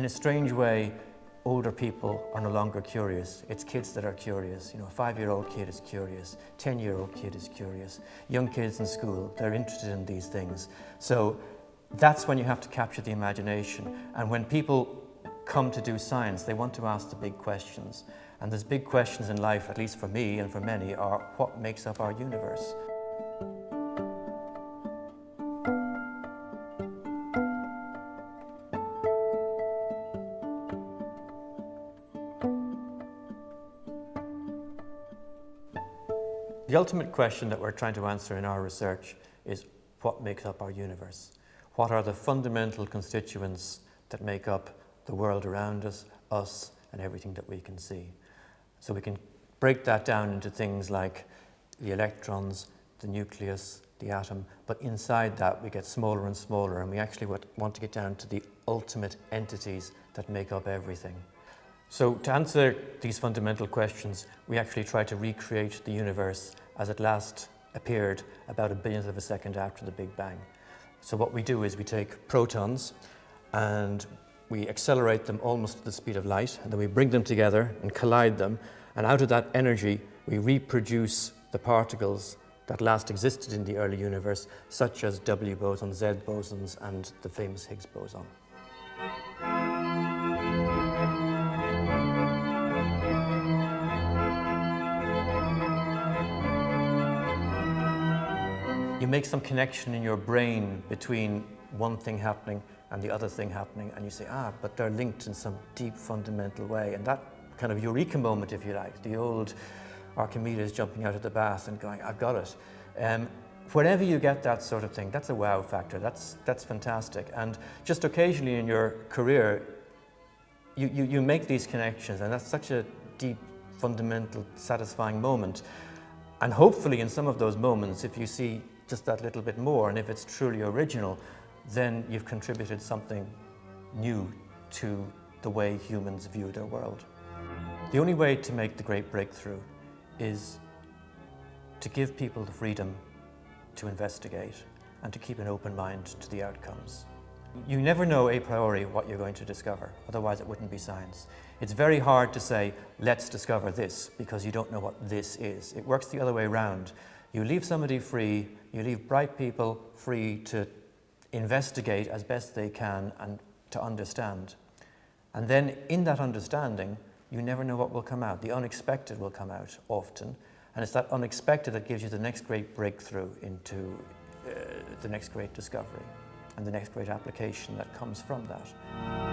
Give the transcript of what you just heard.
a strange way, older people are no longer curious. It's kids that are curious. You know, a 5-year-old kid is curious, 10-year-old kid is curious. Young kids in school, they're interested in these things. So that's when you have to capture the imagination. And when people come to do science, they want to ask the big questions. And there's big questions in life, at least for me and for many, are what makes up our universe? The ultimate question that we're trying to answer in our research is what makes up our universe? What are the fundamental constituents that make up the world around us, and everything that we can see? So we can break that down into things like the electrons, the nucleus, the atom, but inside that we get smaller and smaller, and we actually want to get down to the ultimate entities that make up everything. So to answer these fundamental questions, we actually try to recreate the universe as it last appeared about 1/1000th of a second after the Big Bang. So what we do is we take protons and we accelerate them almost to the speed of light, and then we bring them together and collide them, and out of that energy we reproduce the particles that last existed in the early universe, such as W bosons, Z bosons, and the famous Higgs boson. You make some connection in your brain between one thing happening and the other thing happening, and you say, but they're linked in some deep fundamental way. And that kind of Eureka moment, if you like, the old Archimedes jumping out of the bath and going, I've got it. Whenever you get that sort of thing, that's a wow factor, that's fantastic. And just occasionally in your career, you make these connections, and that's such a deep, fundamental, satisfying moment. And hopefully in some of those moments, if you see just that little bit more, and if it's truly original, then you've contributed something new to the way humans view their world. The only way to make the great breakthrough is to give people the freedom to investigate and to keep an open mind to the outcomes. You never know a priori what you're going to discover, otherwise it wouldn't be science. It's very hard to say, let's discover this, because you don't know what this is. It works the other way around. You leave somebody free, you leave bright people free to investigate as best they can and to understand. And then in that understanding, you never know what will come out. The unexpected will come out often, and it's that unexpected that gives you the next great breakthrough into the next great discovery and the next great application that comes from that.